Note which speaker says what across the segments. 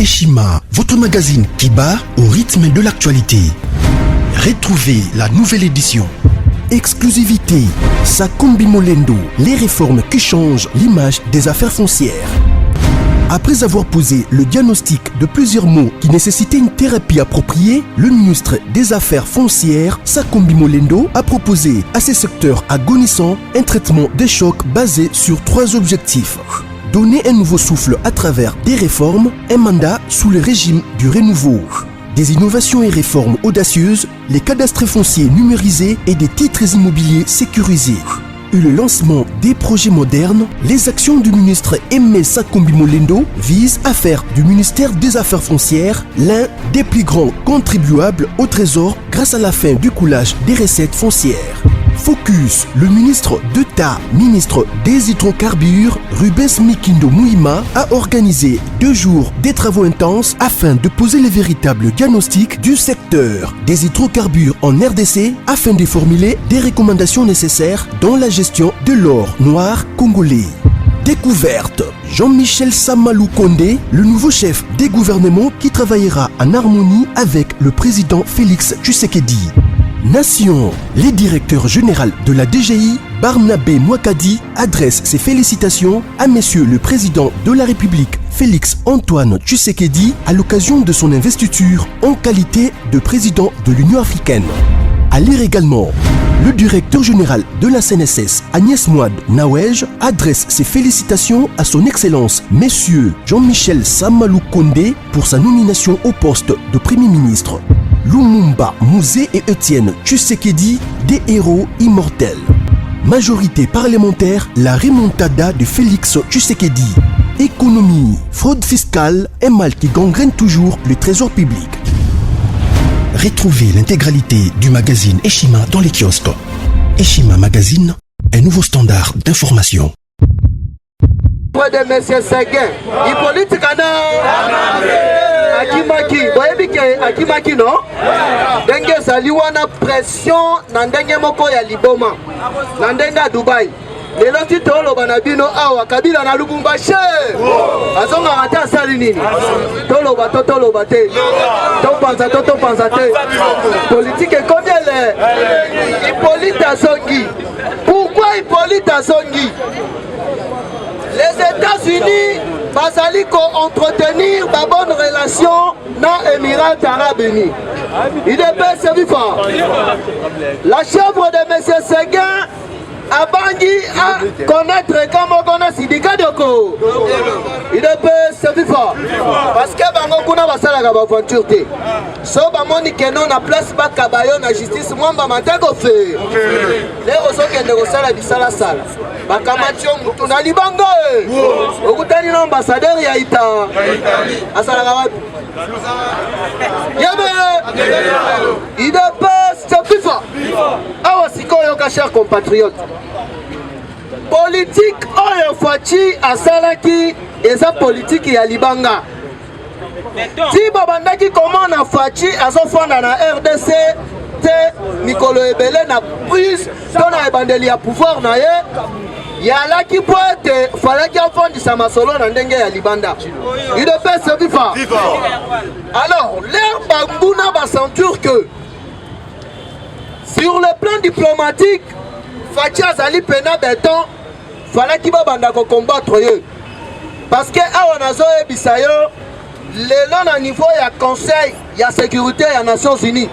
Speaker 1: Eshima, votre magazine qui bat au rythme de l'actualité. Retrouvez la nouvelle édition. Exclusivité, Sakumbi Molendo, les réformes qui changent l'image des affaires foncières. Après avoir posé le diagnostic de plusieurs maux qui nécessitaient une thérapie appropriée, le ministre des Affaires foncières, Sakumbi Molendo, a proposé à ces secteurs agonissants un traitement des chocs basé sur 3 objectifs. Donner un nouveau souffle à travers des réformes, un mandat sous le régime du renouveau. Des innovations et réformes audacieuses, les cadastres fonciers numérisés et des titres immobiliers sécurisés. Et le lancement des projets modernes, les actions du ministre Aimé Sakumbi Molendo visent à faire du ministère des Affaires foncières l'un des plus grands contribuables au trésor grâce à la fin du coulage des recettes foncières. Focus, le ministre d'État, ministre des hydrocarbures, Rubens Mikindo Mouima, a organisé 2 jours des travaux intenses afin de poser les véritables diagnostics du secteur des hydrocarbures en RDC afin de formuler des recommandations nécessaires dans la gestion de l'or noir congolais. Découverte, Jean-Michel Samalou Kondé, le nouveau chef des gouvernements qui travaillera en harmonie avec le président Félix Tshisekedi. Nation, le directeur général de la DGI, Barnabé Mwakadi, adresse ses félicitations à Monsieur le Président de la République, Félix Antoine Tshisekedi, à l'occasion de son investiture en qualité de président de l'Union africaine. À lire également, le directeur général de la CNSS, Agnès Mouad Nawej, adresse ses félicitations à son Excellence, Monsieur Jean-Michel Samalou Kondé, pour sa nomination au poste de Premier ministre. Lumumba Mouzé et Étienne Tshisekedi, des héros immortels. Majorité parlementaire, la remontada de Félix Tshisekedi. Économie, fraude fiscale, un mal qui gangrène toujours le trésor public. Retrouvez l'intégralité du magazine Eshima dans les kiosques. Eshima Magazine, un nouveau standard d'information.
Speaker 2: De Monsieur Seguin, il politique Akimaki, Akimaki non? Denge saliwana pression na ndenge moko ya liboma. Na ndenge Dubai. Lelo ti tolo banabino awa Kabila na Lubumbashi. Azonga ata sali nini? Tolo te. To panza te. Politique combien les Hippolyte Azongi. Pourquoi Hippolyte Azongi? Les États-Unis basali entretenir de bonnes relations dans l'Émirat arabe uni. Il est servi fort. La chambre de M. Seguin a bangi à connaître comment on a syndicat de co. Il est servi fort. Parce que Bangokuna va s'aller à l'aventure. So bamoni kenon na place ba kabayo na justice mwamba mateko fe. Les oso kende ko sala bisala sala. Bakamati mutu na libanga okutani na ambassadeur ya ita asala wapi yabe il dépasse FIFA awa sikoyo ka chers compatriotes politique oyo fachi asalaki eza politique ya libanga ti babandaki comment na fachi azofanda na RDC te mikolo ebele na prise tona ebandeli ya pouvoir na ye yala ki poete falaki afondisa masolo na ndenge ya libanda il ne peut se vivre. Alors l'air bambuna ba sentir que sur le plan diplomatique Fachi azali pena béton falaki babanda ko combattre ye parce que awa nazo ebisa yo lelo na niveau ya conseil ya sécurité ya Nations Unies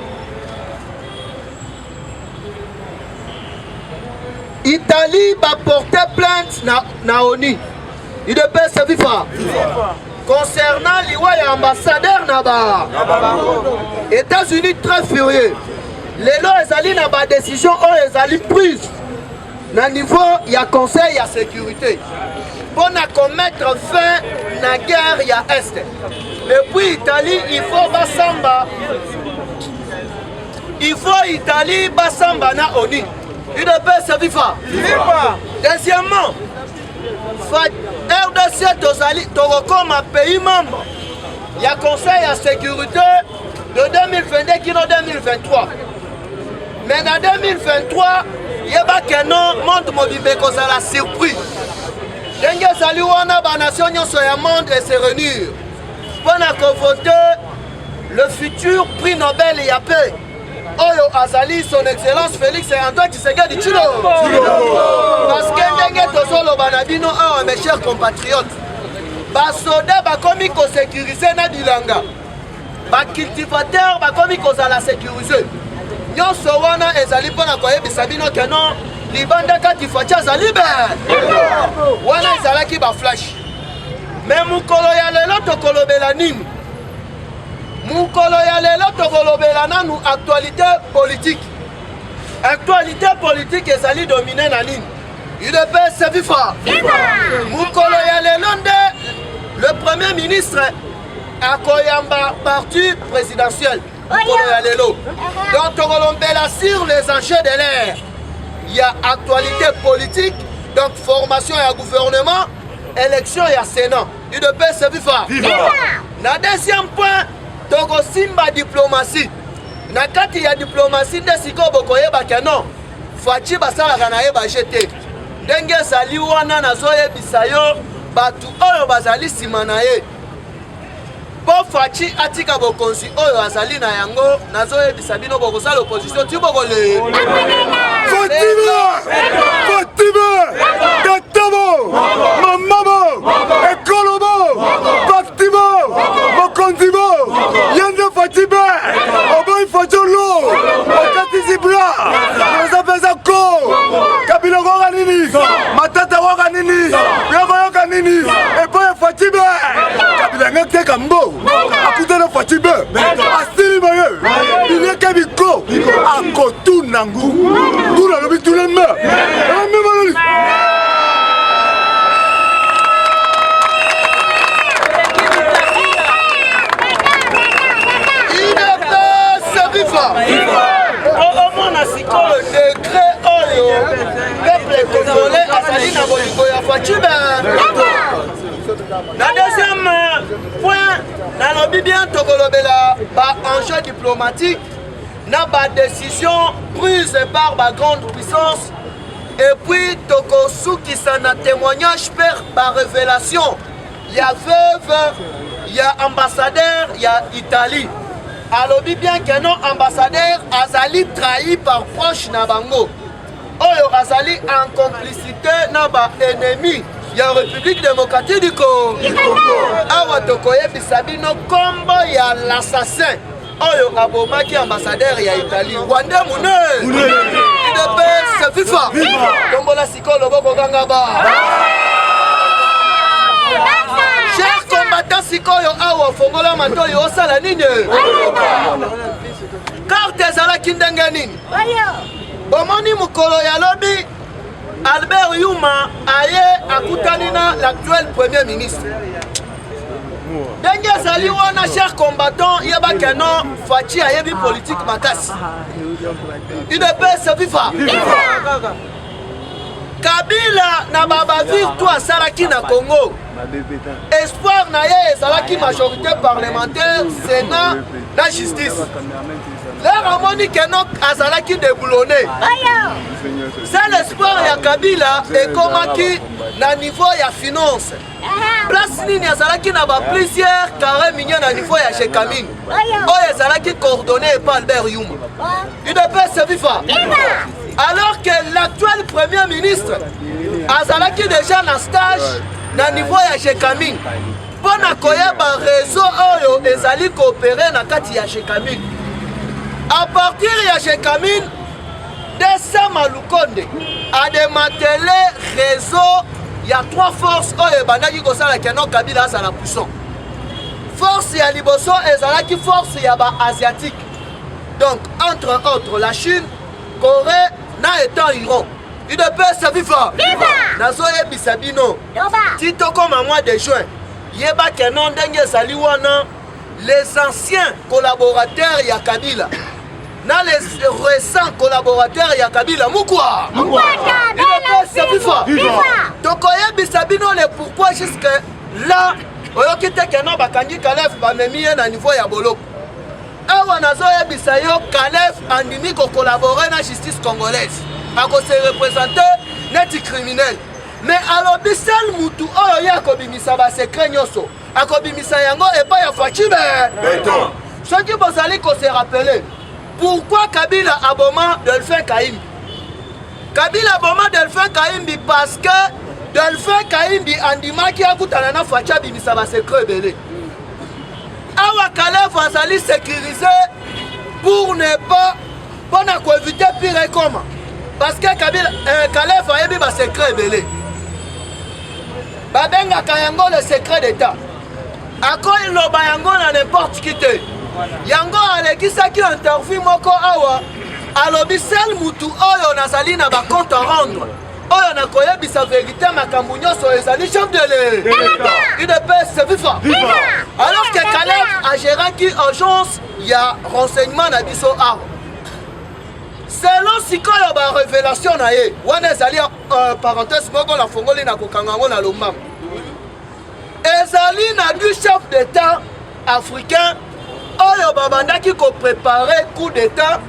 Speaker 2: Italie va porter plainte na ONU. Il ne peut se vivre. Concernant l'ambassadeur Naba, États-Unis très furieux. Les lois ezali na ba décision ezali prise na niveau ya conseil ya sécurité pour commettre fin na guerre ya est. Depuis Italie il faut basamba. Il faut Italie basamba na ONU. Il ne peut se vivre. Deuxièmement, RDC comme un pays membre. Il y a conseil à sécurité de 2022 qui est en 2023. Mais en 2023, il y a un monde mobile qui a la surprise. Denge Saliwana, la nation, il y a un monde et se réunir. pour voter le futur prix Nobel et paix. Oyo Azali, son excellence Félix et Antoine Tshisekedi Tshilo. Parce que ndenge tozolo banabino mes chers compatriotes. Basoda bakomi ko sécuriser na bilanga. Ba cultivateur bakomi ko la sécuriser. Nyonso wana ezali pona koyebisa bino ke non libanda kati facha azali be. Wana ezalaki ba flash. Mais mukolo ya lelo tokolobela nini? Mukolo ya lelo tokolobela nanu actualité politique. Actualité politique ezali dominé na nini? UDPS viva. Mukolo ya lelo nde le premier ministre akoyamba parti présidentiel. Mukolo ya lelo. Donc tokolombela sur les enjeux de l'air. Il y a actualité politique, donc formation et gouvernement, élection et Sénat. UDPS viva. Na deuxième point, toko simba diplomatie. Na kati ya diplomatie nde siko bokoyeba ke non. Fachi basalaka na ye ba jeté. Ndenge ezali wana nazoyebisa yo batu oyo bazali nsima na ye. Po Fachi atika bokonzi oyo azali na yango nazoyebisa bino bokosala opposition ti bokole.
Speaker 3: Fatima Katabo Mamamo Ekolobo Fatima Mokonzibo Yande Fatima Oboy Fajolo Okati Zibra Rozapeza Ko Kabila Roga Nini Matata Roga Nini Yoga Nini Eboy Fatima Kabila Ngeke Kambo Akutana Fatima Astili Maye Bilie Kabiko Akotu Nangu Tula Lobi Tulema
Speaker 2: Au na sikolo décret oyo peuple congolais azali na bolingo ya Fatima. Na deuxième point, nalobi bien tokolobela ba enjeu diplomatique na ba décision prise par ba grande puissance et puis tokosukisa na témoignage per ba révélation. Il y a veuve, il y a ambassadeur, il y a Italie. Alobi bien que non ambassadeur azali trahi par proche na bango. Oyo azali en complicité na ba ennemi ya République démocratique du Congo. Awa tokoyebisa bino kombo ya l'assassin oyo abomaki ambassadeur ya Italie. Wande mune. UDPS viva. Kombo la sikolo boko ganga ba. Chers combattants sikoyo awa fongola matoyo osala nini? Carte ezalaki ndenge nini? Bomoni mukolo ya lobi Albert Yuma aye akutani na l'actuel premier ministre. Ndenge ezali wana chers combattants yebake non Fachi ayebi politique makasi. UDPS viva. Kabila na baba victoire asalaki na Congo. Espoir na ye ezalaki majorité parlementaire, Sénat, la justice. Leur amoni kenok azalaki déboulonné. C'est l'espoir ya Kabila ekomaki na niveau ya finance. Place nini azalaki na ba plusieurs carré mignon na niveau ya Chekamine. Oyo ezalaki coordonné par Albert Yuma. UDPS viva. Alors que l'actuel premier ministre azalaki déjà na stage na niveau ya Chekamine. Pona koyeba réseau oyo ezali coopérer na kati ya Chekamine. À partir ya Chekamine, Dessa Malukonde a démantelé réseau. Il y a trois forces oyo bandaki kosala keno Kabila za la puissance. Force ya liboso ezalaki force ya ba asiatique. Donc entre autres la Chine, Corée na étant Iran. UDPS viva. Nazo yebisa bino. Tito comme à mois de juin. Yeba kenon ndenge ezali wana les anciens collaborateurs ya Kabila. Na les récents collaborateurs ya Kabila Mukwa. UDPS viva. Tokoyebisa bino le pourquoi jusque là oyokite kenon bakangi Kalef bamemi na niveau ya boloko. Awa nazo yebisa yo Kalef andimi ko collaborer na justice congolaise. Ako se représenter net criminel. Mais alors bisel mutu oyo ya ko bimisa ba secret nyoso. akobimisa yango epai ya Fachi Beton. Soki bozali ko se rappeler pourquoi Kabila aboma Delphin Kahimbi. Kabila aboma Delphin Kahimbi parce que Delphin Kahimbi andimaki akutana na Fachi abimisa ba secret belé. Awa Kalef azali sécurisé pour ne pas pour éviter pire comment. Parce que Kabila Kalef a yebi ba secret belé. Babenga kayango le secret d'état. Ako iloba yango na n'importe qui te. Yango alekisaki interview moko awa alobi sel mutu oyo nazali na ba compte à rendre. Oyo na koyebisa vérité makambo nyonso ezali chef de l'État. UDPS viva. Alors que Kalef a géré qui agence ya renseignement na biso awa. Selon sikoyo ba révélation na ye, wana ezali parenthèse moko la fongoli na kokanga ngo na lomba. Ezali na du chef d'état africain oyo babandaki ko préparer coup d'état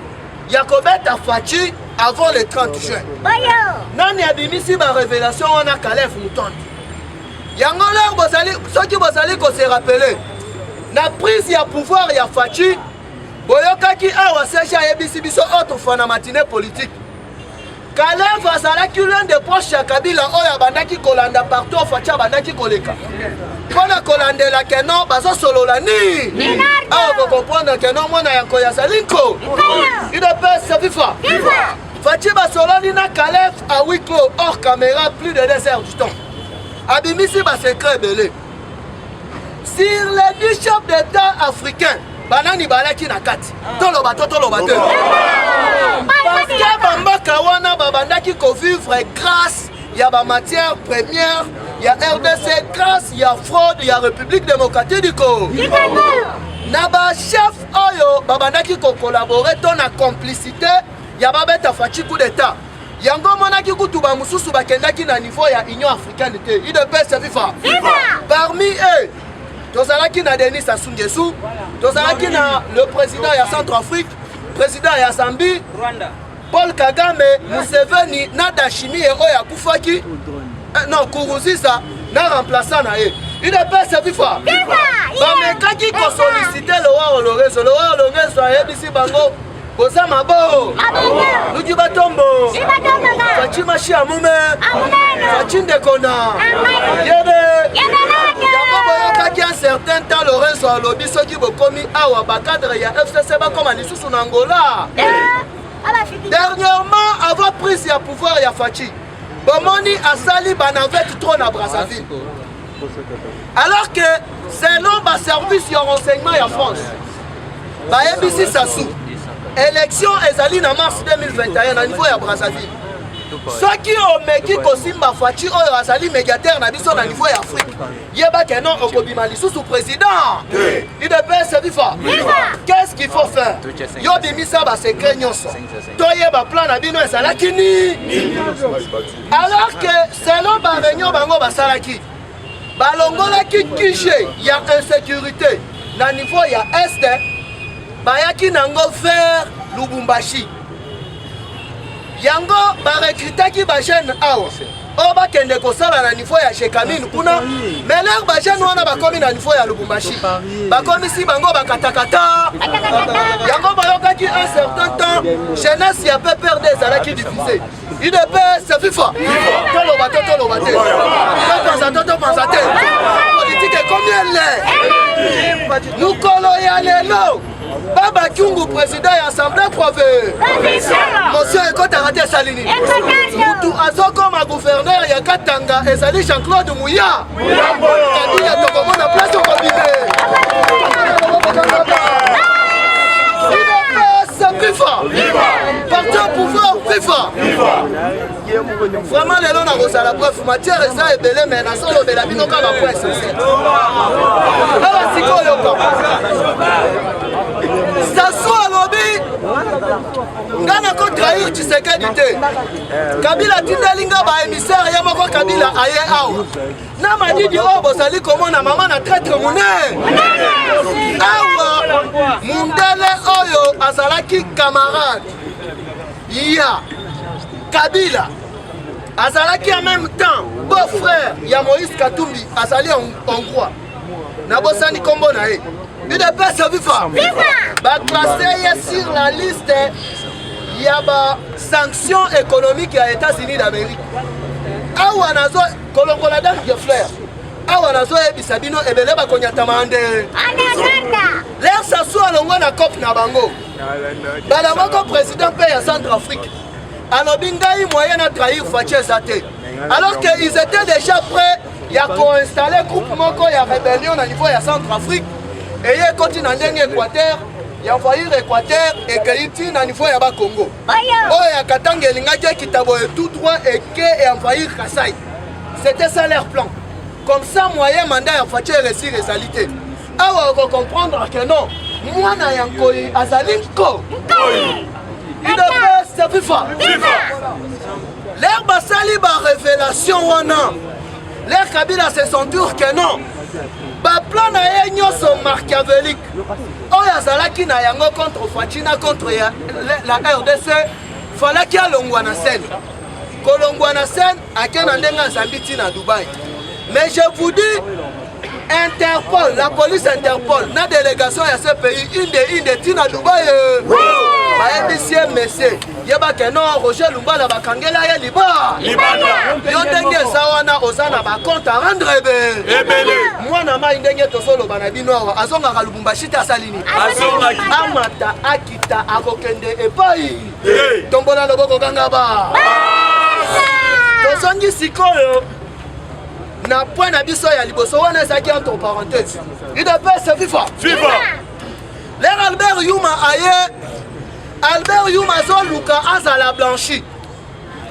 Speaker 2: ya kobeta Fachi avant le 30 juin. Nani abimisi ba révélation wana Kalef Mutonde. Yango leur bozali soki bozali ko se rappeler na prise ya pouvoir ya Fachi boyokaki awa seja yebisi biso autre fana matinée politique. Kalef azalaki l'un des proches ya Kabila oyo abandaki kolanda partout Fachi abandaki koleka. Pona kolandela keno bazo solola ni. Ah vous comprendre que non mona yanko ya salinko. UDPS viva. Fachi basolani na Kalef à huis clos hors caméra plus de 2 heures du temps. Abimisi ba secret belé. Sur les 10 chefs d'état africains banani balaki na kati toloba te parce que bambaka wana babandaki ko vivre grâce ya ba matière première ya RDC grâce ya fraude ya République démocratique du Congo na ba chef oyo babandaki ko collaborer to na complicité ya babeta Fachi coup d'état yango monaki kutuba mususu bakendaki na niveau ya Union africaine te UDPS viva parmi eux tozalaki na Denis Sassou Nguesso, tozalaki na le président ya Centrafrique, président ya Zambie, Paul Kagame, Museveni, na Dashimi et oya kufaki, non Kourouziza, na remplaçant na ye. UDPS viva. Bamekaki ko solliciter le roi Lorenzo ayebisi bango boza mabo. Luki batombo. Fachi mashi amume. Fachi ndekona. Yebe. Boyokaki un certain temps Lorenzo alobi soki bokomi awa bakadre ya FCC bakoma lisusu na Angola. Dernièrement avant prise ya pouvoir ya Fachi bomoni asali banavette trop na Brazzaville. Alors que selon ba service ya renseignement ya France bayebisi Sassou élection ezali na mars 2021 na niveau ya Brazzaville. Soki omeki kosimba Fachi oyo azali médiateur na biso na niveau ya Afrique yeba ke non okobima lisusu président UDPS viva. Qu'est-ce qu'il faut faire? Yo bimisa ba secret nyonso toyeba plan na bino ezalaki ni alors que selon ba réunion bango basalaki balongolaki kije ya insécurité na niveau ya Est bayaki nango vers Lubumbashi. Yango barekritaki ba jeune awa o bakende kosala na niveau ya Shekamine kuna meler ba jeune wana bakomi na niveau ya Lubumbashi bakomi si bango bakatakata yango bayokaki un certain temps jeunesse ya PPRD ezalaki diffusé UDPS viva toloba te politique ekomi ele mukolo ya lelo Baba Kyungu président ya assemblée provinciale. Monsieur Ekota raté Salini. Mutu azoko ma gouverneur ya Katanga ezali Jean-Claude Mouya. Kabila tokomona place au cabinet. Viva. Parti au pouvoir viva. Vraiment les lois na la preuve matière eza ebele mais na solo bela bino ka ba point essentiel. Ala sikoyo ko. Sassou alobi ngana ko trahir Tshisekedi te. Kabila tindalinga ba émissaire ya moko Kabila aye awa. Na madidi o bozali komona mama na traître monnaie. Awa mundele oyo azalaki camarade ya Kabila azalaki en même temps beau-frère ya Moïse Katumbi azali en Hongrois. Nabosani kombo na ye. UDPS viva. Ba classé sur la liste il y a des sanctions économiques à États-Unis d'Amérique. Awa nazo kolongola dan de fleur. Awa nazo ebisabino ebele ba konyata mande. L'air s'assoit longo na COP na bango. Bala moko président paye à Centrafrique. Alors bingai moyen à trahir Faché Zate. Alors qu'ils étaient déjà prêts, il y a installé groupe moko ya rébellion au niveau de Centrafrique et il continue dans l'Équateur. Il y a envoyé l'Équateur et qu'il y a un niveau de Congo. Oh, il y a Katanga et Lingadje qui t'a tout droit et qui a envoyé Kassai. C'était ça leur plan. Comme ça, moyen mandat à Faché réussir les salités. Alors, on va comprendre que non. Moi, je suis un coï, Azalinko. Il devait se vivre. L'air basali ba révélation wana. L'air Kabila se sentir que non. Ba plan na ye nyoso machiavélique. Oya zalaki na yango contre Fachina contre la RDC. Fallait qu'il y a longwana scène. Kolongwana scène akena ndenga Zambiti na Dubaï. Mais je vous dis Interpol, la police Interpol, na délégation à ce pays, une de Tina Dubaï. Monsieur, monsieur, yaba que non, Roger Lumba ba kangela ya liba. Yo ndenge zawana ozana ba compte à rendre ebele. Moi na ma ndenge to solo banabino azonga ka Lubumbashi ta salini. Azonga amata akita akokende epai. Tombola loboko kanga ba. To songi sikoyo. Na point na biso ya liboso wana ezaki entre parenthèses. Il devait se vivre. Viva. L'air Albert Yuma aye. Albert Yuma zo luka azala blanchi.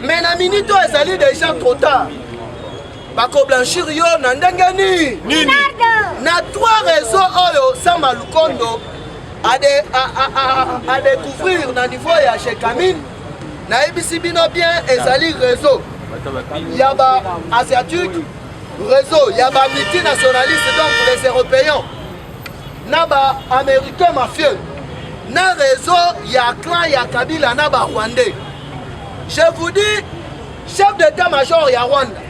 Speaker 2: Mais na minute ezali déjà trop tard. Bako blanchir yo na ndenge ni. Na trois réseaux oyo Sama Lukondo à découvrir na niveau ya chez Kamine. Na ebisi bino bien ezali réseau. Yaba asiatique. Réseau, il y a des multinationalistes, donc les Européens, il y a des Américains mafieux. Dans le réseau, il y a clan, il y a Kabila, il y a Rwandais. Je vous dis, chef d'état-major, il y a Rwanda,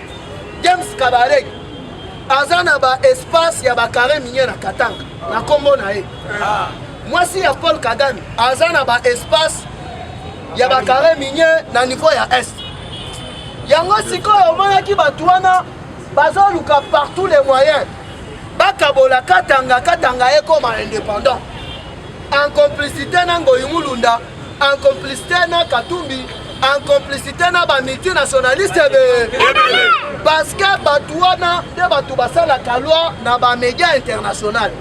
Speaker 2: James Kabarek, il y a espace, il y a carré minier na Katanga, na Kombo na e. Moi, si il y a Paul Kagame, il y a espace, il y a carré minier na niveau ya Est. Il y a un siko, il y a un bazoluka par tous les moyens. Bakabola Katanga est comme indépendant. En complicité na Ngoyumulunda, en complicité na Katumbi, en complicité na ba multinationaliste parce que Batouana de Batoubassa la Kalwa na ba média international.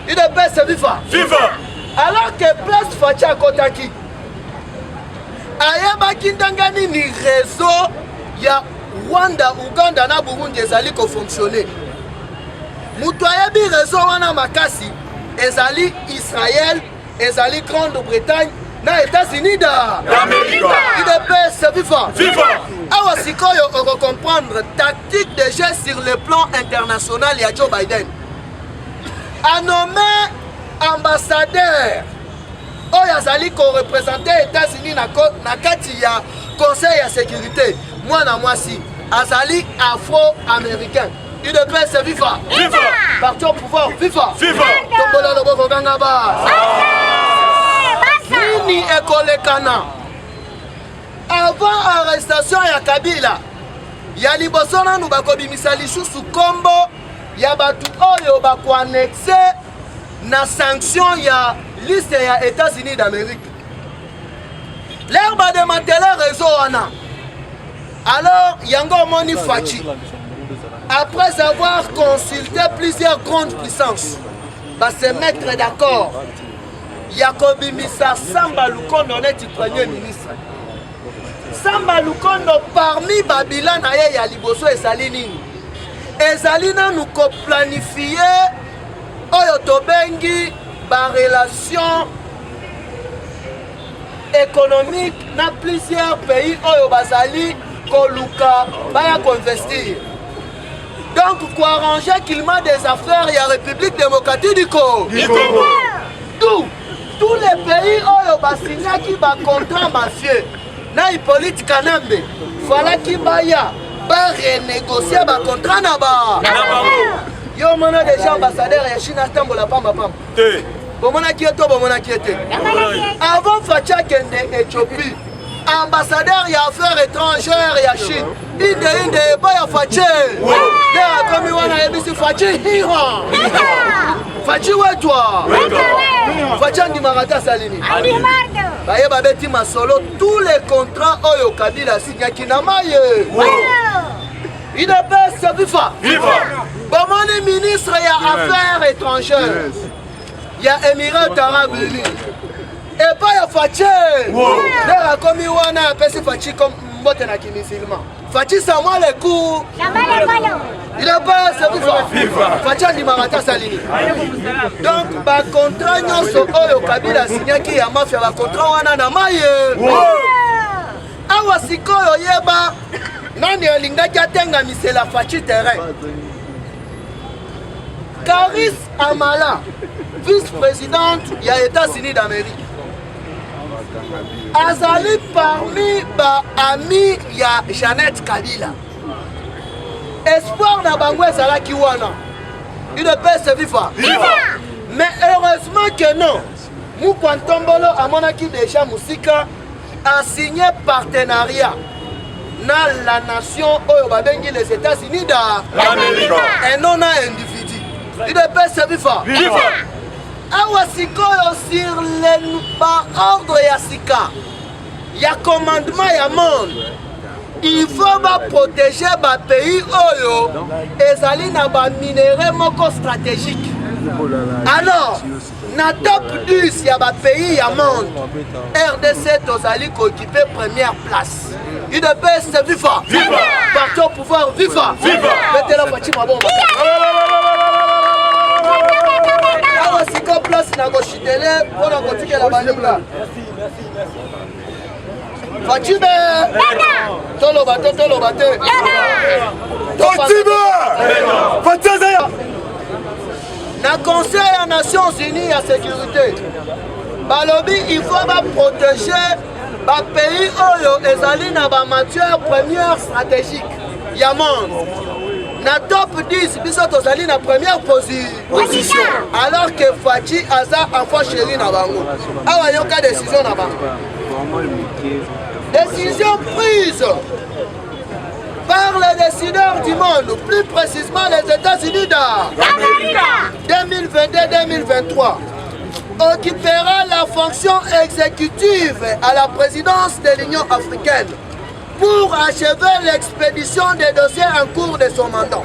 Speaker 2: Il est best viva. Viva. Alors que place Facha Kotaki. Ayaba Kindangani ni réseau ya Rwanda, Uganda na Burundi ezali ko fonctionner. Mutu ayebi réseau wana makasi ezali Israël, ezali Grande-Bretagne na États-Unis d'Amérique. UDPS viva. Viva. Awa sikoyo on va comprendre tactique de jeu sur le plan international ya Joe Biden. A nommé ambassadeur oyo azali ko représenter États-Unis na kati ya Conseil ya sécurité. Moi na moi si azali afro-américain. UDPS viva. Viva. Parti au pouvoir viva. Viva. Tombola loboko kanga ba. Nini ekolekana. Avant arrestation ya Kabila, ya liboso nanu bakobimisa lisusu kombo ya batu oyo bakoannexe na sanction ya liste ya États-Unis d'Amérique. L'air ba démanteler réseau wana. Alors, Yango Moni Fachi, après avoir consulté plusieurs grandes puissances, va se mettre d'accord. Yakobi Missa Samba Lukondo est le premier ministre. Samba Lukondo parmi Babylone et Yaliboso et Salinini. Et Salina nous planifié Oyotobengi par relation économique dans plusieurs pays Oyo Basali. Koluka, baya investir. Donc, pour arranger qu'il m'a des affaires, il y a République démocratique du Congo. Tous les pays où il y a qui va contrat mafieux, na Hippolyte Kanambe, fallait qu'il baya, ba renégocier ba contrat na ba. Yo, mon Bomona déjà ambassadeur ya Chine atambola pamba pamba. Bomona kieto bomona kiete. Avant Facha kende Éthiopie, ambassadeur ya affaires étrangères ya Chine. Inde ba ya Fache. Dera komi wana ebisi Fache hira. Fachi wetwa. Facha ndi marata salini. Baye babeti masolo tous les contrats oyo Kabila signaki na maye. Il est best viva. Bomoni ministre ya affaires étrangères. Ya Émirats Arabes Unis. Et pas ya Fache. Dera komi wana apesi Fachi comme mbote na kimisilma. Fachi sama le coup. Il est pas viva. Fachi ndi marata salini. Donc ba contrat nyonso oyo Kabila signaki ya mafia ba contrat wana na maye. Awa sikoyo yeba nani alingaki atenga misela Fachi terrain. Caris Amala, vice-présidente ya États-Unis d'Amérique. Azali parmi ba ami ya Jeannette Kabila. Espoir na bango ezalaki wana. Il ne peut se vivre. Mais heureusement que non. Mukwantombolo amonaki déjà Musika a signé partenariat na la nation oyo babengi les États-Unis d'Amérique. Et non à individu. Il ne peut se vivre. Awa sikoyo sur les ordre ya sika. Ya commandement ya monde. Il faut protéger le pays oyo ezali na ba minéraux moko stratégique. Alors, na top 10 ya ba pays ya monde, RDC tozali ko occuper première place. Il de best viva. Partout au pouvoir viva. Mettez la Fachi mabomba. Awa siko place na go chitele pona kotika la baninga. Fachibe Tolo bate Fachibe na Conseil des Nations Unies à sécurité balobi il faut protéger ba pays oyo ezali na ba matière première stratégique ya monde na top 10 biso tozali na première position alors que Fachi aza enfant chéri na bango awa yoka décision na bango. Décision prise par les décideurs du monde, plus précisément les États-Unis d'Amérique. 2022-2023 occupera la fonction exécutive à la présidence de l'Union africaine pour achever l'expédition des dossiers en cours de son mandat.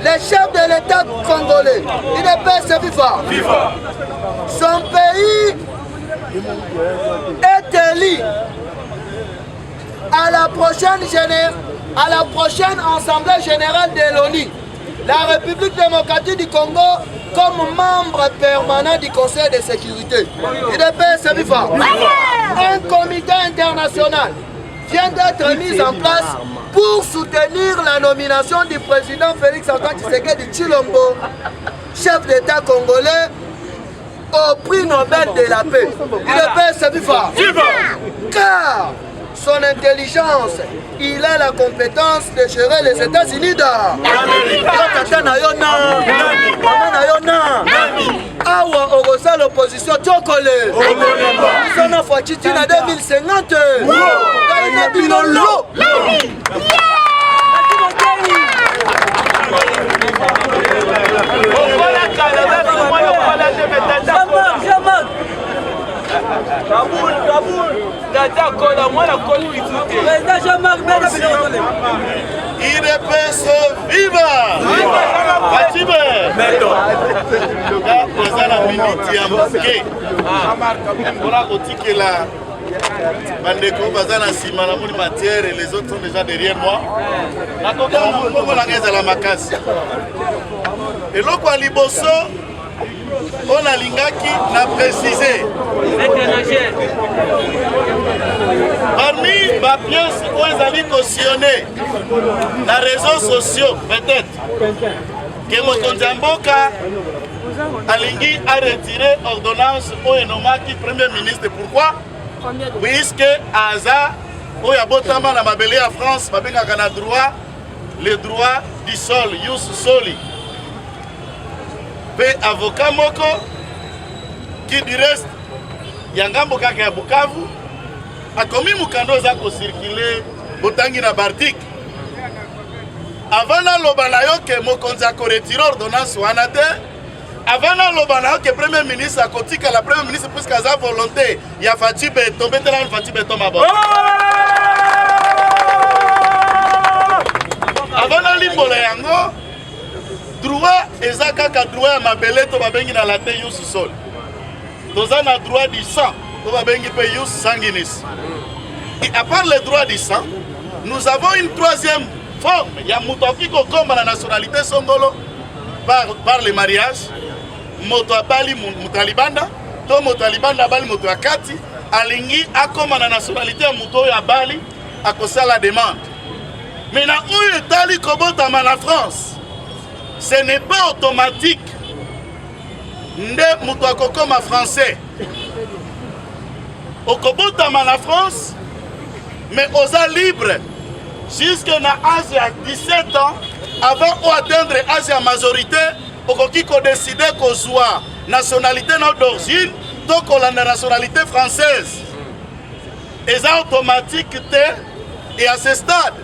Speaker 2: Le chef de l'État congolais, il est pas vivant. Son pays est élu à la prochaine Assemblée générale de l'ONU, la République démocratique du Congo, comme membre permanent du Conseil de sécurité. Il est pas vivant. Un comité international vient d'être mis en place pour soutenir la nomination du président Félix Antoine Tshisekedi Tshilombo, chef d'État congolais, au prix Nobel de la paix. Il est pas vivant. Car son intelligence, il a la compétence de gérer les États-Unis d'Amérique. Awa Orosa l'opposition Tchokole. Son affaire à 2050.
Speaker 4: IDPS viva! Fachibe! Oza na minute ya moke. Mpona kotikela bandeko baza na nsima na moni matière et les autres sont déjà derrière moi. Nakokana mbongo nanga ezala makasi. Eloko ya liboso on a lingaki na précisé. Parmi les pièces où ils allaient cautionner dans les réseaux sociaux, peut-être que Motonjamboka Alingi a retiré l'ordonnance où il nommé Premier ministre. Pourquoi? Puisque Aza, où il y a Botama la Mabélé en France, le droit du sol, Yus Soli. pe avocat moko qui du reste ya ngambo kaka ya Bukavu akomi mukando za ko circuler botangi na bartik avant naloba na yo ke mokonzi akoretire ordonnance wana te avant naloba na yo ke premier ministre akotika la premier ministre puisque aza volonté ya Faci Beton betela Faci Beton maboko avant nalimbola yango droit eza kaka droit ya mabele to babengi na latin yus sol toza na droit du sang to babengi pe yus sanguinis. Et à part le droit du sang, nous avons une troisième forme. Il y a Moutaki comme la nationalité songolo par le mariage. Moto abali mutalibanda, to mutalibanda abali moto akati, alingi akoma na nationalité ya moto ya bali akosa la demande. Mais na où est ali kobota na France? Ce n'est pas automatique. Nde moto akokoma français. Okobota na France. Mais osa libre jusqu'à l'âge de 17 ans avant d'atteindre l'âge de majorité pour qu'ils décide qu'on soit nationalité d'origine donc on a la nationalité française et c'est automatique et à ce stade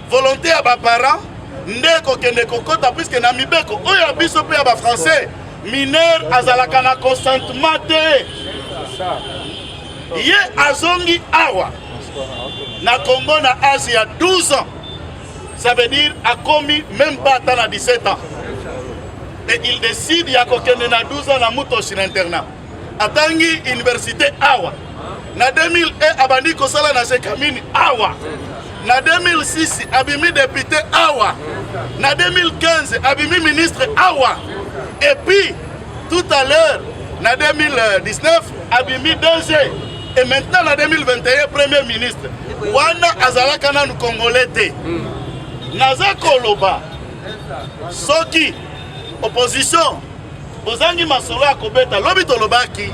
Speaker 4: volonté à mes parents ndeko kende kokota puisque na mibeko oyo biso pe ya français mineur azalaka na consentement te ye azongi awa na Congo na âge à 12 ans, ça veut dire a commis même pas à 17 ans. Et il décide il y a na 12 ans na muto sur internat. Atangi université awa. Na 2001 abandi kosala na sekamini awa. Na 2006 abimi député awa. Na 2015 abimi ministre awa. Et puis tout à l'heure na 2019 abimi DG. Et maintenant en 2021 premier ministre. Wana azalaka na Congolais te. Naza koloba. Soki opposition bozangi masolo ya kobeta lobi tolobaki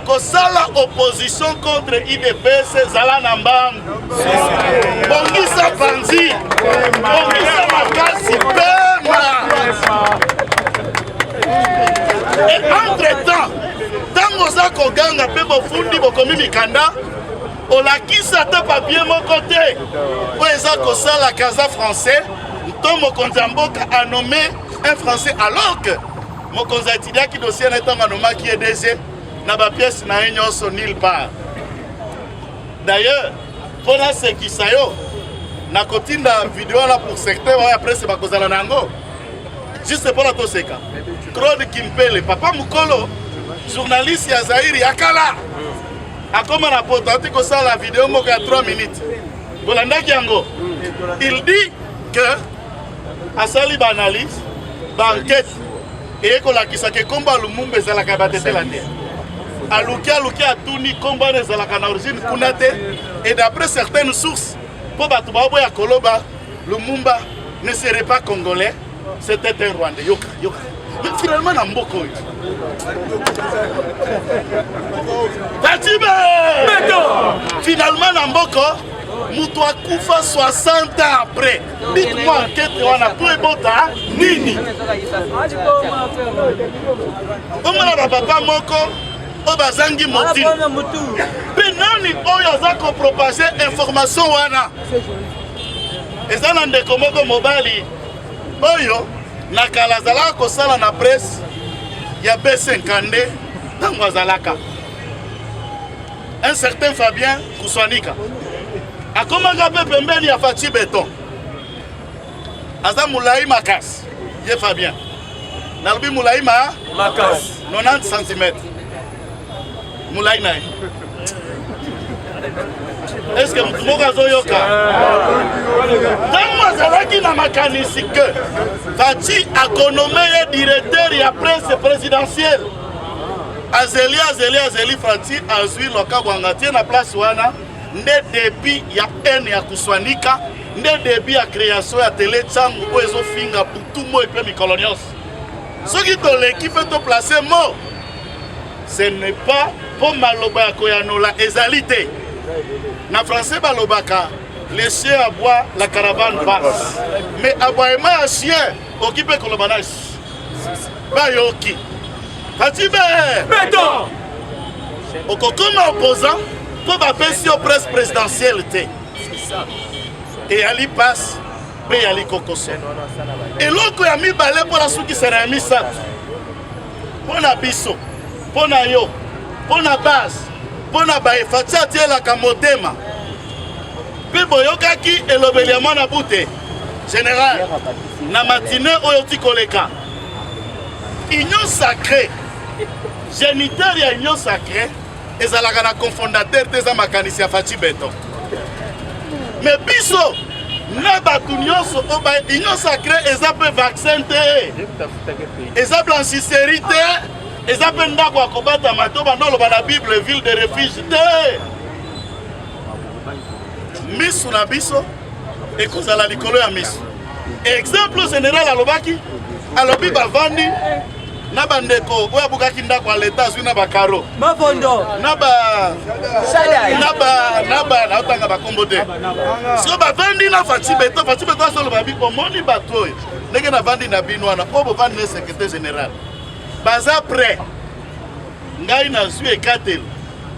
Speaker 4: kosala opposition contre IDPS zala na mbangu. Bongisa panzi. Bongisa makasi pema. Et entre-temps, tango za koganga pe bofundi bokomi mikanda olakisa ta papier mon côté po eza kosala kaza français to mokonzi mboka a nommé un français alors que mokonzi atidia ki dossier na tanga noma qui est DG na ba pièce na nyonso nulle part. D'ailleurs pour ce qui sayo na kotinda vidéo là pour certains après c'est bakozala nango juste pour la toseka Claude Kimpele papa Mukolo journaliste ya Zaïre yakala akoma na poto atiko ça la vidéo moko ya 3 minutes bolandaki yango il dit que asali ba analyse ba enquête et ko la kisake komba Lumumba ezalaka batetela te aluki atuni komba ezalaka na origine kunate et d'après certaines sources po batu ba boya koloba Lumumba ne serait pas congolais c'était un Rwandais yoka mais finalement na mboko finalement na mboko mutu akufa 60 ans après. Dites-moi enquête wana po ebota nini omona ba papa moko o bazangi moti pe nani oyo aza ko propager information wana ezana ndeko moko mobali oyo na kala zala ko sala na presse ya B50 tango azalaka un certain Fabien Kouswanika akomanga pe pembeni ya Faci Beton aza mulai makasi ye Fabien nalobi mulai makasi 90 cm mulai na est-ce que mutu moko azoyoka ntango azalaki na makanisi ke Faci akonome ye directeur ya presse présidentielle azeli Faci azwi lokabwanga tie na place wana nde debi ya ene ya Kouswanika nde debi ya création ya télé tsangu oyo ezofinga butu mo epe mikolo nyonso soki toleki mpe toplace mo ce n'est pas po maloba ya koyanola ezali te na français balobaka les chiens aboient la caravane passe mais aboiement ya chien okipe koloba na bayoki Fatime
Speaker 3: Béton.
Speaker 4: okokoma opposant mpo bapesi yo presse présidentielle te eyali passe mpe eyali kokoso eloko ya mibale mpo nasukisana ya misato mpo na biso mpo na yo mpo na base mpo na baefati atielaka motema mpe boyokaki elobeli ya mwana bute général na matine oyo tikoleka union sacrée géniteur ya union sacrée ezalaka na confondateur te eza makanisi ya Faci Beton mais biso na bato nyonso union sacrée eza mpe vaccin te eza blanchisserie te eza mpe ndako ya kobatama to bandoloba na bible ville de refuge te misu na biso ekozala likolo ya misu exemple général alobaki alobi bavandi na bandeko oyo abukaki ndako ya leta azwi na bakaro
Speaker 5: mafondo
Speaker 4: naotanga bakombo te siko bavandi na Faci Beton asoloba bi omoni bato oyo ndenge navandi na bino wana oyo bovandi na secrétaire général baza prêt ngai nazwi ekateli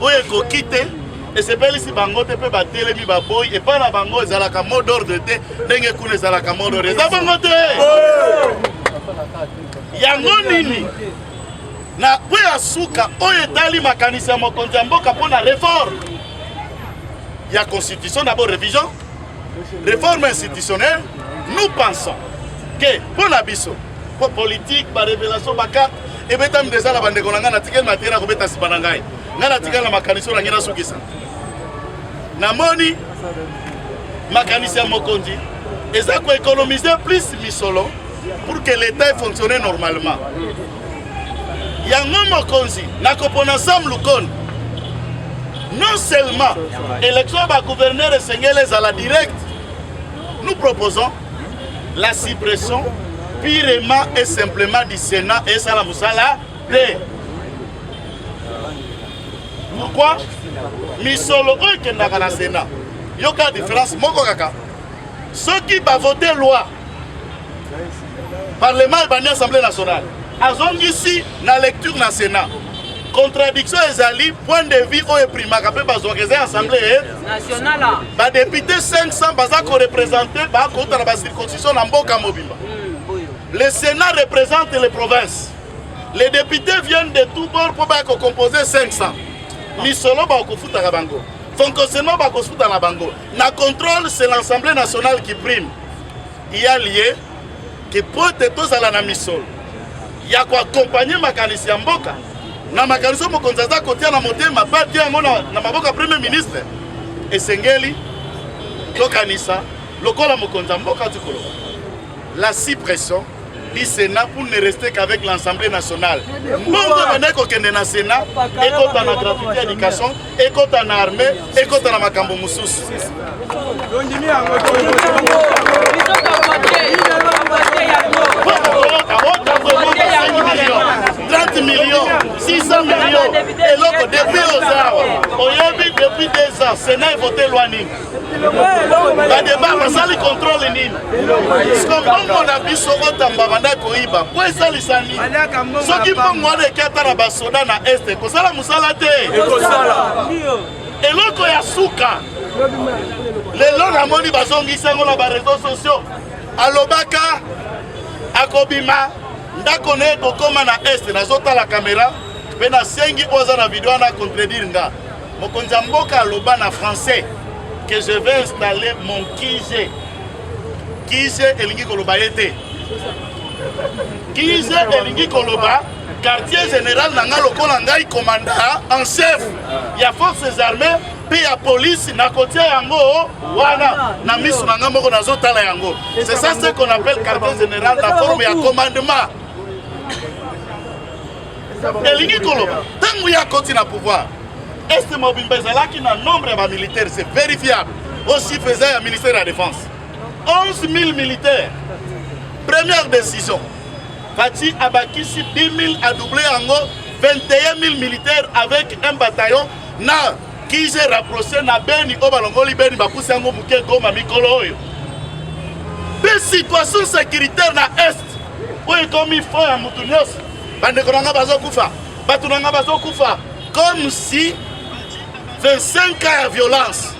Speaker 4: oyo ekoki te esepelisi bango te mpe batelemi baboyi epai na bango ezalaka mot d'ordre te ndenge kuna ezalaka mot d'ordre eza bango te yango nini na po ya suka oyo etali makanisi ya mokonzi ya mboka mpo na réforme ya constitution d'abord réforme institutionnelle nous pensons que mpo na biso po politique barévélation bakarte ebetami deja na bandeko na ngai natikeli materi akobeta nsima na ngai ngai natikeli na makanisi oyo na ngai nasukisa namoni makanisi ya mokonzi eza koéconomiser plus misolo pour que l'État fonctionne normalement. Yango mokonzi nakopona Sam Lukon non seulement élection à gouverneur et sengele à la directe, nous proposons la suppression purement et simplement du Sénat et Salam Moussala de. Pourquoi? Misolo qui n'a pas Sénat. Yoka différence moko kaka. Ceux qui va voter loi Parlement et l'Assemblée nationale. Azong ici, na lecture na Sénat. Contradiction ezali, point de vue au prima kapé bazongeze Assemblée nationale. Ba député 500 bazako représenter ba kota na ba circonscription na mboka mobimba. Le Sénat représente les provinces. Les députés viennent de tout bord pour ba composer 500. Ni solo ba ko futa ka bango. Fonctionnement ba ko futa na bango. Na contrôle c'est l'Assemblée nationale qui prime. Il y a lié que pour tous à la misol, il y a quoi accompagner makanisi ya mboka na makanisi mokonzi za kotia na motema pas dia ngona na maboka premier ministre esengeli tokanisa lokola mokonzi mboka tikolo la suppression du Sénat pour ne rester qu'avec l'Assemblée nationale. Mbongo baneko kende na Sénat ekota na gratuité éducation ekota na armée ekota na makambo mususu 30 millions, 600 millions, et l'autre depuis aux arbres, depuis 2 ans, Sénat est voté loi Ning. La débat, ça le contrôle Ning. Comme on a vu sur votre ambabanda Koiba, pour ça les sani. Ce qui peut moi les 4 ans à Basoda na Est, que ça la Moussalate. Et l'autre est à Souka. Les longs à Moni Bazongi, c'est dans les réseaux sociaux. Alobaka, Akobima. Ndako ne kokoma na Est nazota la caméra pe na sengi oza na vidéo na contredire nga mokonzi mboka aloba na français que je vais installer mon kije elingi koloba yete kije elingi koloba quartier général na nga lokola ngai commandant en chef ya forces armées pe ya police na kotia yango wana na misu na nga moko nazota la yango c'est ça ce qu'on appelle quartier général la forme ya commandement. Elingi Koloba, tant qu'il y a continué à pouvoir, est-ce que Mobimba Zalaki na nombre de militaires, c'est vérifiable. Aussi faisait le ministère de la Défense. 11 000 militaires. Première décision. Faci Abakisi 10 000 a doublé en haut, 21 000 militaires avec un bataillon. Na qui j'ai rapproché na Beni Obalongoli Beni Bapusi Ango Muke Goma Mikolo. Des situations sécuritaires na Est. Où est comme il faut à Moutunios. bandeko nanga bazokufa bato nanga bazokufa comme si 25 cas de violence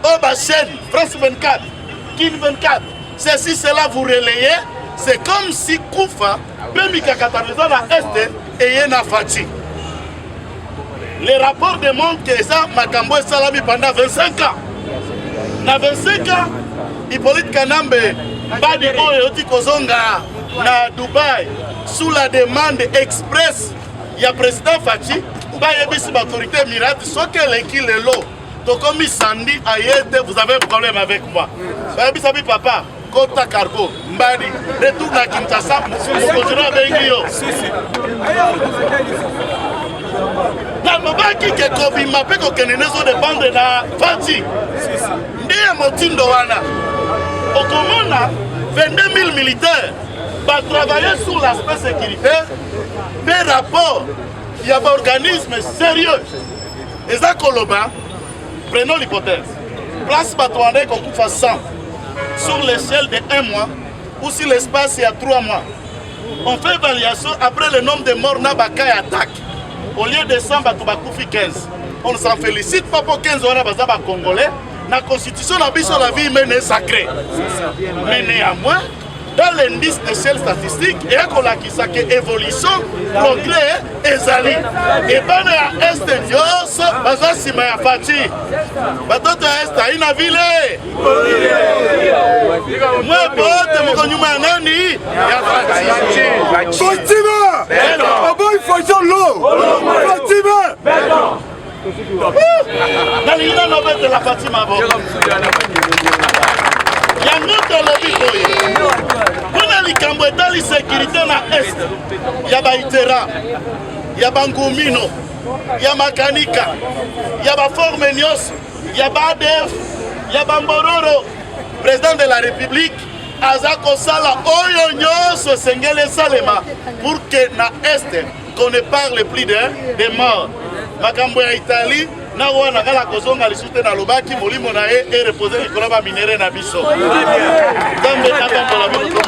Speaker 4: au chaîne France 24 Kin 24 ceci cela vous relayez c'est comme si kufa bemika katamiza na este et na fati. Les rapports démontrent que ça makambo salami pendant 25 ans. Na 25 ans Hippolyte Kanambe Badi Oyo Tikozonga na Dubaï sous la demande express il y a président Fati bayebisi l'autorité Mirati soit qu'elle est qui le lot donc comme il sandi ayete vous avez un problème avec moi bayebisi abi papa Kota Cargo Mbadi retourne à Kinshasa pour continuer avec yo na mobaki ke kobima pe kokenenezo dépendre na Fati ndiye motindo wana okomona 22 000 militaires va travailler sur l'aspect sécuritaire des rapports il y a un organisme sérieux et ça Koloba prenons l'hypothèse place Batouane qu'on coupe à 100 sur l'échelle de 1 mois ou si l'espace il y a 3 mois on fait évaluation après le nombre de morts Nabaka et attaque au lieu de 100 Batoubakufi 15 on s'en félicite pas pour 15 ans Bazaba Congolais la constitution la biso la vie humaine est sacrée mais néanmoins dans l'indice d'échelle statistique il y a une évolution progrès et zali et ben à est dios baza sima ya Fati batoto est a ina ville moi bote moko nyuma nani ya Fati
Speaker 3: Fatima aboy faisons l'eau Fatima
Speaker 4: Nalina no bete la Fatima bo ya notre lobby boye kuna likambo etali sécurité na est ya baitera ya bangumino ya makanika ya baforme nyonso ya badef ya bambororo président de la république aza kosala oyo nyonso esengeli esalema pour que na est qu'on ne parle plus de morts makambo ya Italie na wana kala kozonga lisute na lobaki molimo na e reposer likolo ba minere na biso tambe na bango la biso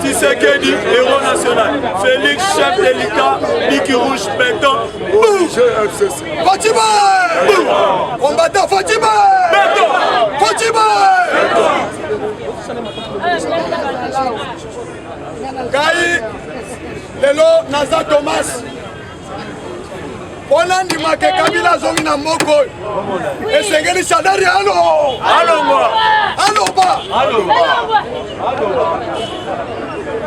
Speaker 5: Tshisekedi, héros national. Félix, chef délicat, Niki Rouge, béton.
Speaker 3: Fatima! Combattant Fatima! Fatima! Gai, lelo Naza Thomas. Onandi make Kabila zongi na moko. Esengeli sadari alo. Alo moi. Alo ba. Alo ba.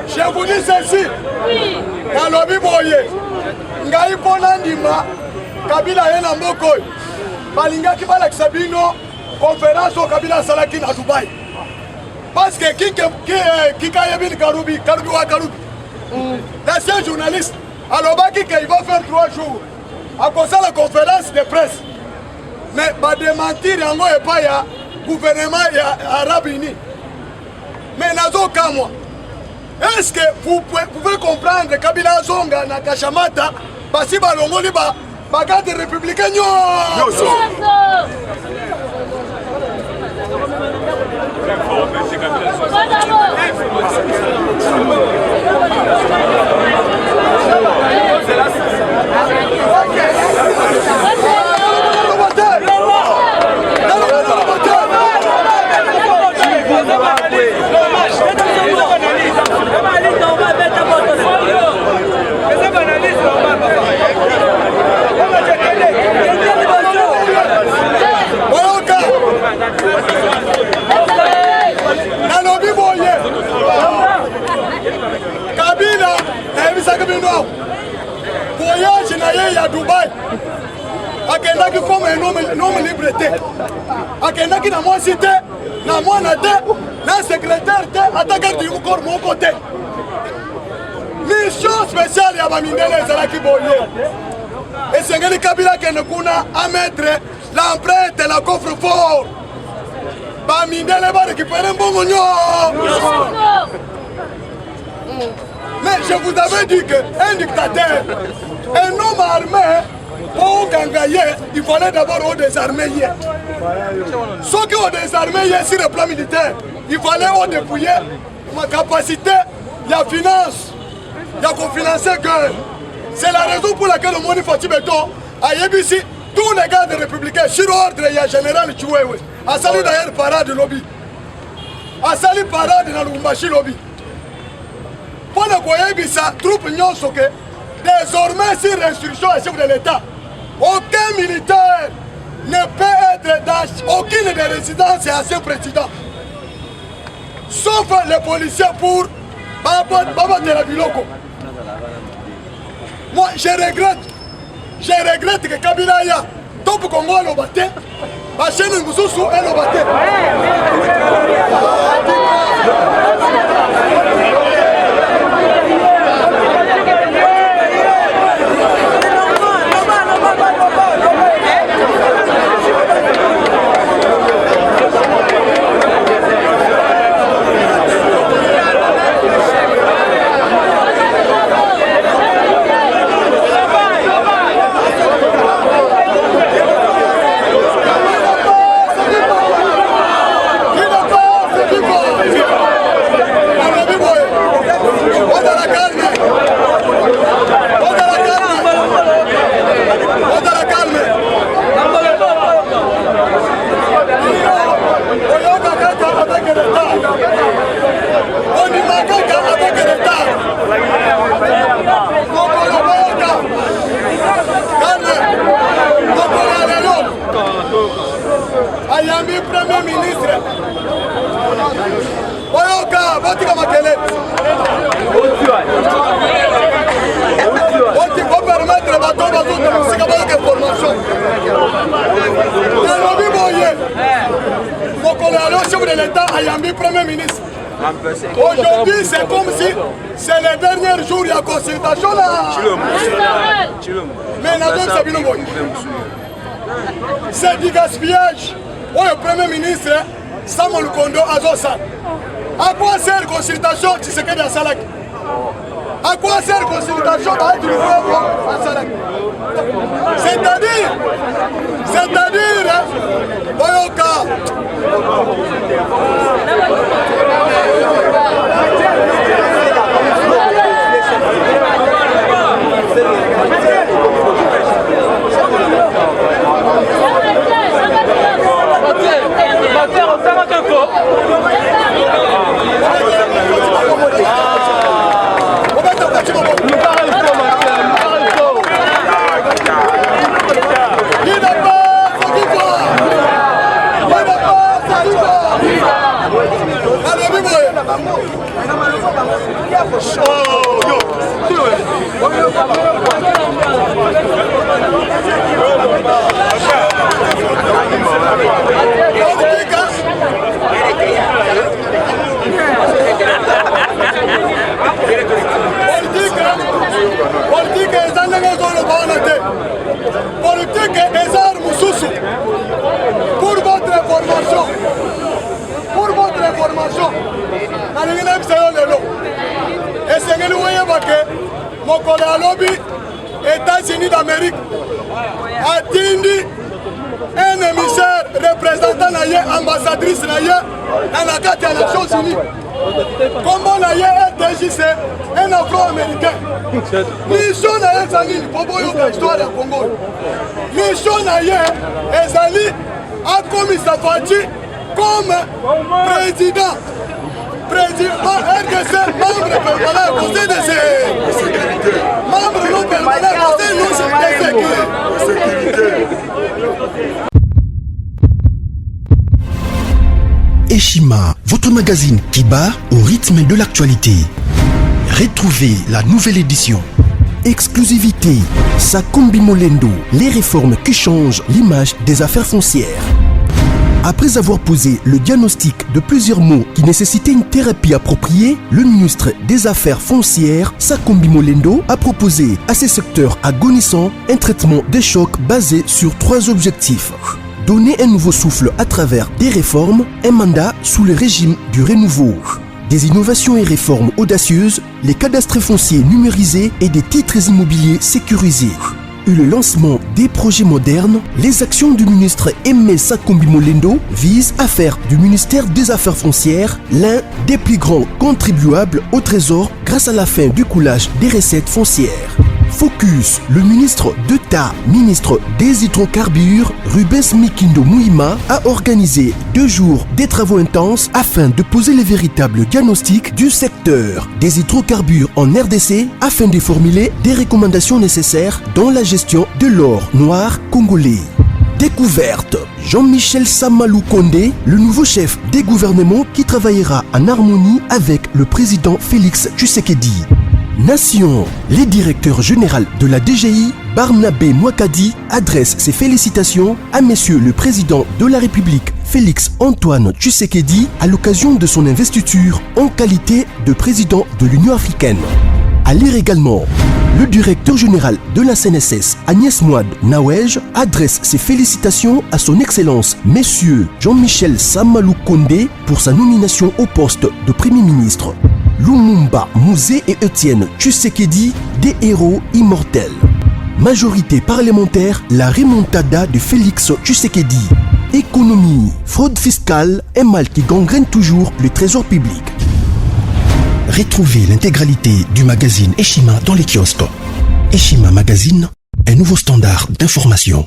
Speaker 3: Je vous dis ceci. Oui. Kalobi boye. Ngai ponandi ma Kabila yena moko. Balingaki balakisa bino conférence au Kabila salaki na Dubaï. Parce que Kika Yebin Karoubi wa Karoubi. L'ancien journaliste alobaki qu'il va faire 3 jours. À cause de la conférence de presse. Mais pas démentir yango et pas ya gouvernement arabe uni. Mais nazo kamwa. Est-ce que vous pouvez comprendre que Kabila Zonga na Kashamata basi balongoli ba bagade républicain nyo.
Speaker 5: Let's go.
Speaker 3: homme libre te akendaki na mwasi te na mwana te na secrétaire te ata garde du corps moko te. Mission spéciale ya bamindele ezalaki boye esengeli Kabila akende kuna amettre l'empreinte la coffre fort bamindele barécupere mbongo nyonso. Mais je vous avais dit qu'un dictateur, un homme armé, pour gangayer, il fallait d'abord désarmer. Ceux qui ont désarmé sur le plan militaire, il fallait dépouiller ma capacité, la finance, la financer que c'est la raison pour laquelle le monde Fati Beton a ici tous les gars des républicains sur ordre il y a général Chouewe a sali d'ailleurs parade lobby, a sali parade dans le Lumbashi lobby. Pour le Koyebisa, troupe nyonso que désormais sur l'instruction du chef de l'État, aucun militaire ne peut être dans aucune des résidences et ancien président. Sauf les policiers pour Baba de la Biloko. Moi je regrette que Kabila ya Top Congo le batté, la chaîne Moussousou et le batté. Ayambi Premier ministre Oyoka Batika Makele Oti faut permettre bateau bateau c'est comme une formation Nalobi Boye Mokolalo chef de l'État Ayambi Premier ministre. Aujourd'hui c'est comme si c'est le dernier jour de la consultation là. Mais Nazom Sabino Boye c'est du gaspillage. Le Premier ministre, Samuel Kondo Azosa. À quoi sert la consultation Tshisekedi à Salak? À quoi sert la consultation à Salak? C'est-à-dire, Boyoka. Politique des armes sous pour votre information. Pour votre information, et c'est que nous voyons que mon collègue États-Unis d'Amérique a tenu un émissaire représentant l'ambassadrice dans la carte des Nations Unies. Comment la RDJC, un afro-américain. Mission na Ezali, pour l'histoire du Congo. Mission na Ezali a commis sa partie comme président RDC, membre permanent conseil de sécurité. Membre non permanent conseil de sécurité.
Speaker 1: Eshima, votre magazine qui bat au rythme de l'actualité. Retrouvez la nouvelle édition Exclusivité, Sakombi Molendo, les réformes qui changent l'image des affaires foncières. Après avoir posé le diagnostic de plusieurs maux qui nécessitaient une thérapie appropriée, le ministre des Affaires foncières, Sakombi Molendo, a proposé à ces secteurs agonissants un traitement des chocs basé sur 3 objectifs. Donner un nouveau souffle à travers des réformes, un mandat sous le régime du renouveau. Des innovations et réformes audacieuses, les cadastres fonciers numérisés et des titres immobiliers sécurisés. Et le lancement des projets modernes, les actions du ministre Aimé Sakombi Molendo visent à faire du ministère des Affaires foncières l'un des plus grands contribuables au trésor grâce à la fin du coulage des recettes foncières. Focus, le ministre d'État, ministre des hydrocarbures, Rubens Mikindo Mouima, a organisé 2 jours des travaux intenses afin de poser les véritables diagnostics du secteur des hydrocarbures en RDC afin de formuler des recommandations nécessaires dans la gestion de l'or noir congolais. Découverte, Jean-Michel Samalou Kondé, le nouveau chef des gouvernements qui travaillera en harmonie avec le président Félix Tshisekedi. Nation, le directeur général de la DGI, Barnabé Mouakadi, adresse ses félicitations à Monsieur le Président de la République, Félix Antoine Tshisekedi, à l'occasion de son investiture en qualité de président de l'Union africaine. À lire également, le directeur général de la CNSS, Agnès Mouad Nawej, adresse ses félicitations à son Excellence, Monsieur Jean-Michel Samalou Kondé, pour sa nomination au poste de Premier ministre. Lumumba, Mouzé et Étienne Tshisekedi, des héros immortels. Majorité parlementaire, la remontada de Félix Tshisekedi. Économie, fraude fiscale, un mal qui gangrène toujours le trésor public. Retrouvez l'intégralité du magazine Eshima dans les kiosques. Eshima Magazine, un nouveau standard d'information.